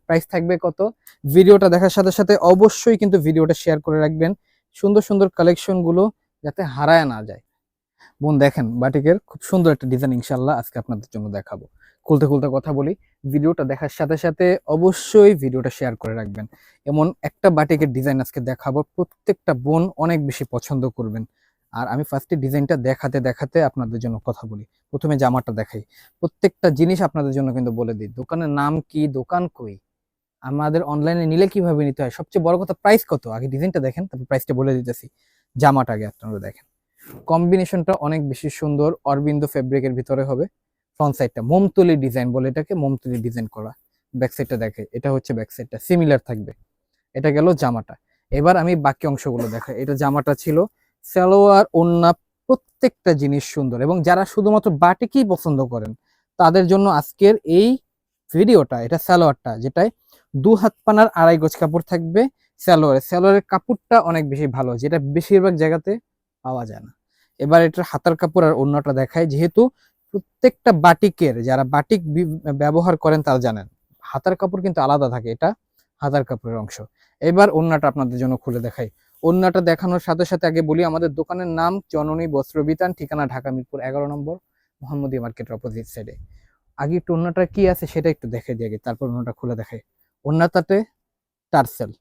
Price থাকবে কত? ভিডিওটা দেখার সাথে সাথে অবশ্যই কিন্তু ভিডিওটা শেয়ার করে রাখবেন, সুন্দর সুন্দর কালেকশন গুলো যাতে হারায় না যায়। বোন দেখেন বাটিকের খুব সুন্দর একটা ডিজাইন ইনশাল্লাহ আজকে আপনাদের জন্য দেখাবো। খুলতে খুলতে কথা বলি, ভিডিওটা দেখার সাথে সাথে অবশ্যই ভিডিওটা শেয়ার করে রাখবেন। এমন একটা বাটিকের ডিজাইন আজকে দেখাবো, প্রত্যেকটা বোন অনেক বেশি পছন্দ করবেন। আর আমি ফার্স্টে ডিজাইনটা দেখাতে দেখাতে আপনাদের জন্য কথা বলি। প্রথমে জামাটা দেখাই, প্রত্যেকটা জিনিস আপনাদের জন্য কিন্তু বলে দিই, দোকানের নাম কি, দোকান কই, আমাদের অনলাইনে নিলে কিভাবে নিতে হয়, সবচেয়ে বড় কথা প্রাইস কত। আগে ডিজাইনটা দেখেন, তারপর প্রাইসটা বলে দিতেছি। জামাটা আগে আপনারা দেখেন, কম্বিনেশনটা অনেক বেশি সুন্দর, অরবিন্দ ফেব্রিকের ভিতরে হবে। ফ্রন্ট সাইডটা মোমতুলি ডিজাইন বলে এটাকে, মোমতুলি ডিজাইন করা। ব্যাক সাইডটা দেখে, এটা হচ্ছে ব্যাক সাইডটা সিমিলার থাকবে। এটা গেল জামাটা। এবার আমি বাকি অংশগুলো দেখাই। এটা জামাটা ছিল, সালোয়ার ওড়না প্রত্যেকটা জিনিস সুন্দর, এবং যারা শুধুমাত্র বাটিকই পছন্দ করেন তাদের জন্য আজকের এই ভিডিওটা। এটা সালোয়ারটা, যেটায় 2 হাত পানার 2.5 গজ কাপড় থাকবে। সালোয়ারের কাপড়টা অনেক বেশি ভালো, যেটা বেশিরভাগ জায়গাতে পাওয়া যায় না। এবার এটার হাতার কাপড় আর ওড়নাটা দেখায়, যেহেতু প্রত্যেকটা বাটিকের, যারা বাটিক ব্যবহার করেন তারা জানেন হাতার কাপড় কিন্তু আলাদা থাকে, এটা হাতার কাপড়ের অংশ। এবার ওড়নাটা আপনাদের জন্য খুলে দেখাই। ওড়নাটা দেখানোর সাথে সাথে আগে বলি, আমাদের দোকানের নাম জননী বস্ত্রবিতান, ঠিকানা ঢাকা মিরপুর 11 নম্বর, মোহাম্মদী মার্কেটের অপোজিট সাইডে। আগে একটু ওড়নাটা কি আছে সেটা একটু দেখে দিয়ে আগে, তারপর ওড়নাটা খুলে দেখাই। ওড়নাটাতে টার্সেল,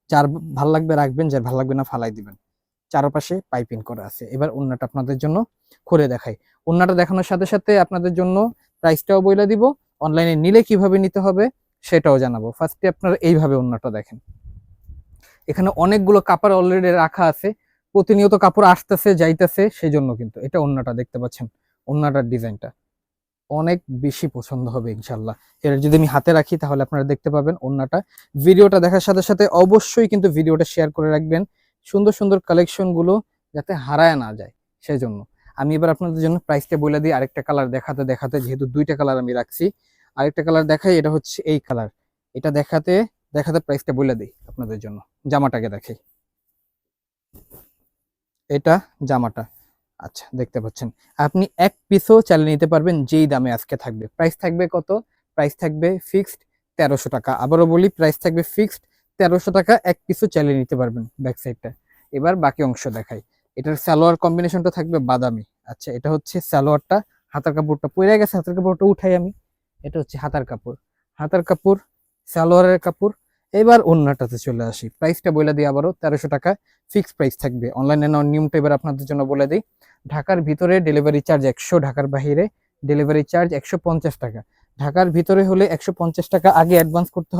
যার ভাল লাগবে রাখবেন, যার ভাল লাগবে না ফালাই দিবেন। চারপাশে পাইপিং করা আছে। এবার ওড়নাটা আপনাদের জন্য খুলে দেখাই। ওড়নাটা দেখানোর সাথে সাথে আপনাদের জন্য প্রাইসটাও বলে দিব, অনলাইনে নিলে কিভাবে নিতে হবে সেটাও জানাবো। ফার্স্টে আপনারা এইভাবে ওড়নাটা দেখেন, এখানে অনেকগুলো কাপড় অলরেডি রাখা আছে, প্রতিনিয়ত কাপড় আসতেছে যাইতেছে, সেই জন্য কিন্তু এটা ওড়নাটা দেখতে পাচ্ছেন। ওড়নাটার ডিজাইনটা অনেক বেশি পছন্দ হবে ইনশাল্লাহ। এর যদি আমি হাতে রাখি তাহলে আপনারা দেখতে পাবেন ওড়নাটা। ভিডিওটা দেখার সাথে সাথে অবশ্যই কিন্তু ভিডিওটা শেয়ার করে রাখবেন, সুন্দর সুন্দর কালেকশন গুলো যাতে হারায় না যায় সেই জন্য। আমি এবার আপনাদের জন্য প্রাইসটা বলে দিই, আরেকটা কালার দেখাতে দেখাতে, যেহেতু 2টা কালার আমি রাখছি। আরেকটা কালার দেখাই, এটা হচ্ছে এই কালার। এটা দেখাতে দেখাতে প্রাইসটা বলে দিই আপনাদের জন্য। জামাটাকে দেখাই, এটা জামাটা। আচ্ছা দেখতে পাচ্ছেন, আপনি এক পিসও চালিয়ে নিতে পারবেন যেই দামে আজকে থাকবে। প্রাইস থাকবে কত? প্রাইস থাকবে ফিক্সড 1300 টাকা। আবারও বলি, প্রাইস থাকবে ফিক্সড 1300 টাকা, এক পিসও চালিয়ে নিতে পারবেন ব্যাক সাইডটা। এবার বাকি অংশ দেখাই। এটার সালোয়ার কম্বিনেশনটা থাকবে বাদামি। আচ্ছা এটা হচ্ছে সালোয়ারটা, হাতার কাপড়টা পরে গেছে, হাতার কাপড়টা উঠাই আমি। এটা হচ্ছে হাতার কাপড়, হাতার কাপড়, সালোয়ারের কাপড়। এবার ওড়নাটাতে চলে আসি, প্রাইসটা বলে দিই আবারও 1300 টাকা ফিক্সড প্রাইস থাকবে। অনলাইনে নেওয়ার নিয়মটা এবার আপনাদের জন্য বলে দিই। ঢাকার ভিতরে ডেলিভারি চার্জ 100, ঢাকার বাইরে ডেলিভারি চার্জ 150 টাকা। ঢাকার ভিতরে হলে 150 টাকা আগে অ্যাডভান্স করতে হবে।